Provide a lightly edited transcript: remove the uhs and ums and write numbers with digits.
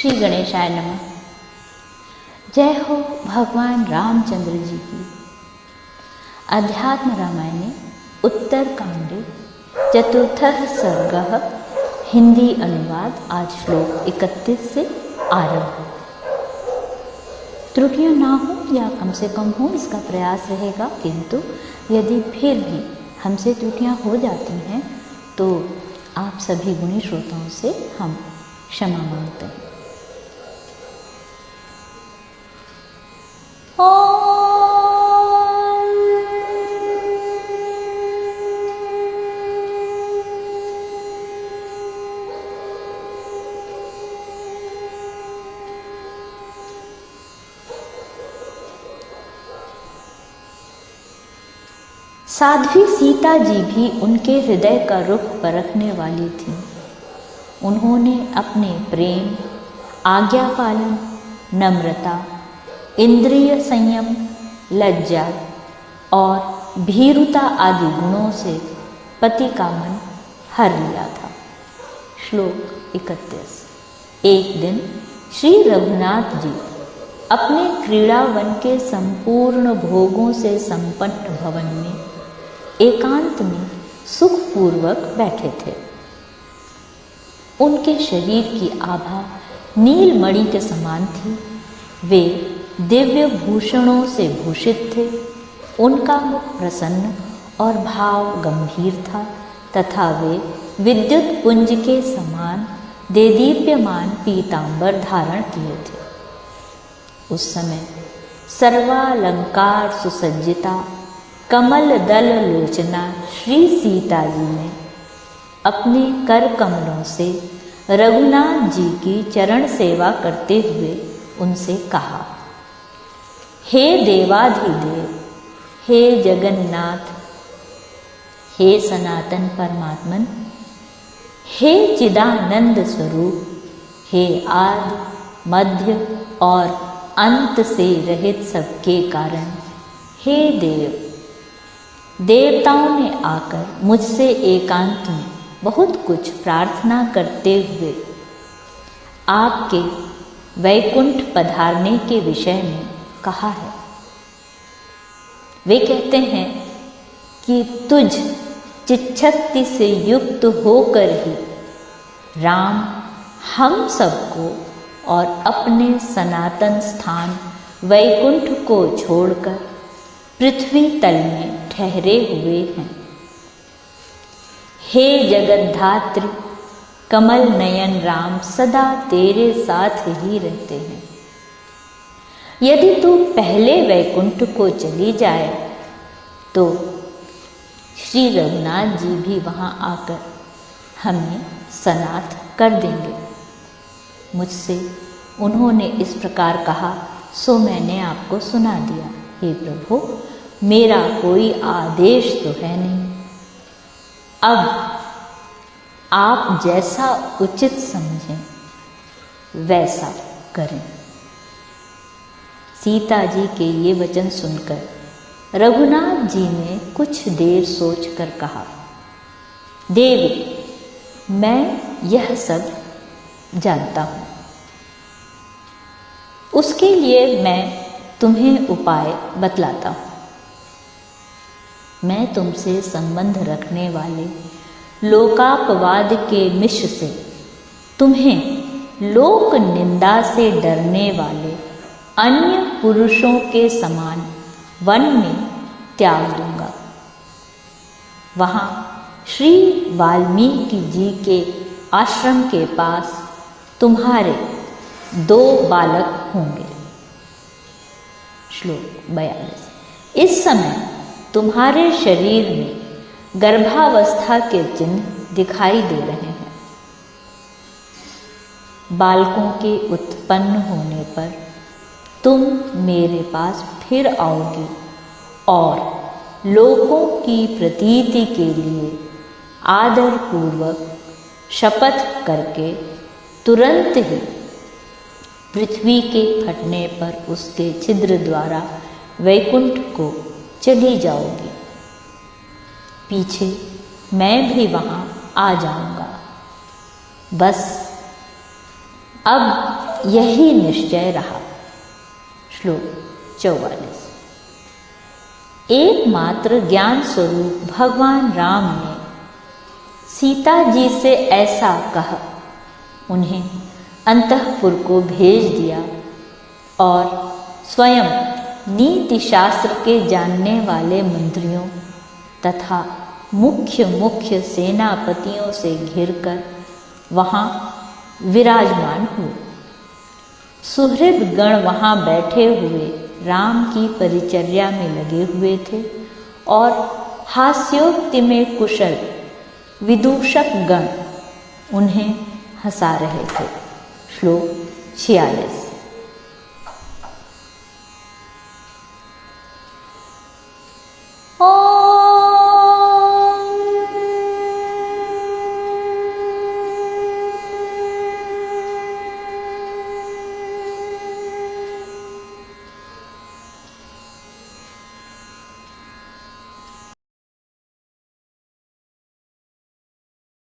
श्री गणेशाय नमः। जय हो भगवान रामचंद्र जी की। अध्यात्म रामायणे उत्तरकांडे चतुर्थः सर्गः हिंदी अनुवाद। आज श्लोक 31 से आरंभ। त्रुटियां ना हो या कम से कम हो इसका प्रयास रहेगा, किंतु यदि फिर भी हमसे त्रुटियां हो जाती हैं तो आप सभी गुणी श्रोताओं से हम क्षमा मांगते हैं। साध्वी सीता जी भी उनके हृदय का रुख परखने वाली थीं। उन्होंने अपने प्रेम, आज्ञा पालन, नम्रता, इंद्रिय संयम, लज्जा और भीरुता आदि गुणों से पति का मन हर लिया था। श्लोक 31। एक दिन श्री रघुनाथ जी अपने क्रीड़ावन के संपूर्ण भोगों से संपन्न भवन में एकांत में सुखपूर्वक बैठे थे। उनके शरीर की आभा नीलमणि के समान थी। वे दिव्य भूषणों से भूषित थे। उनका मुख प्रसन्न और भाव गंभीर था तथा वे विद्युत पुंज के समान देदीप्यमान पीतांबर धारण किए थे। उस समय सर्वालंकार सुसज्जिता कमल दल लोचना श्री सीता जी ने अपने कर कमलों से रघुनाथ जी की चरण सेवा करते हुए उनसे कहा, हे देवाधिदेव, हे जगन्नाथ, हे सनातन परमात्मन, हे चिदानंद स्वरूप, हे आदि मध्य और अंत से रहित सबके कारण, हे देव। देवताओं ने आकर मुझसे एकांत में बहुत कुछ प्रार्थना करते हुए आपके वैकुंठ पधारने के विषय में कहा है। वे कहते हैं कि तुझ चिच्छक्ति से युक्त होकर ही राम हम सबको और अपने सनातन स्थान वैकुंठ को छोड़कर पृथ्वी तल में ठहरे हुए हैं। हे जगद्धात्री, कमल नयन राम सदा तेरे साथ ही रहते हैं। यदि तू पहले वैकुंठ को चली जाए तो श्री रघुनाथ जी भी वहां आकर हमें सनाथ कर देंगे। मुझसे उन्होंने इस प्रकार कहा, सो मैंने आपको सुना दिया। हे प्रभु, मेरा कोई आदेश तो है नहीं। अब आप जैसा उचित समझें वैसा करें। सीता जी के ये वचन सुनकर रघुनाथ जी ने कुछ देर सोचकर कहा, देवी, मैं यह सब जानता हूं। उसके लिए मैं तुम्हें उपाय बतलाता हूं। मैं तुमसे संबंध रखने वाले लोकापवाद के मिश्र से तुम्हें लोक निंदा से डरने वाले अन्य पुरुषों के समान वन में त्याग दूंगा। वहां श्री वाल्मीकि जी के आश्रम के पास तुम्हारे 2 बालक होंगे। श्लोक 42। इस समय तुम्हारे शरीर में गर्भावस्था के चिन्ह दिखाई दे रहे हैं। बालकों के उत्पन्न होने पर तुम मेरे पास फिर आओगी और लोगों की प्रतीति के लिए आदर पूर्वक शपथ करके तुरंत ही पृथ्वी के फटने पर उसके छिद्र द्वारा वैकुंठ को चली जाओगी। पीछे मैं भी वहां आ जाऊंगा। बस अब यही निश्चय रहा। श्लोक 44। एकमात्र ज्ञान स्वरूप भगवान राम ने सीता जी से ऐसा कहा, उन्हें अंतःपुर को भेज दिया और स्वयं नीति शास्त्र के जानने वाले मंत्रियों तथा मुख्य सेनापतियों से घिरकर वहाँ विराजमान हुए। सुहृद गण वहाँ बैठे हुए राम की परिचर्या में लगे हुए थे और हास्योक्ति में कुशल विदूषक गण उन्हें हंसा रहे थे। श्लोक 46।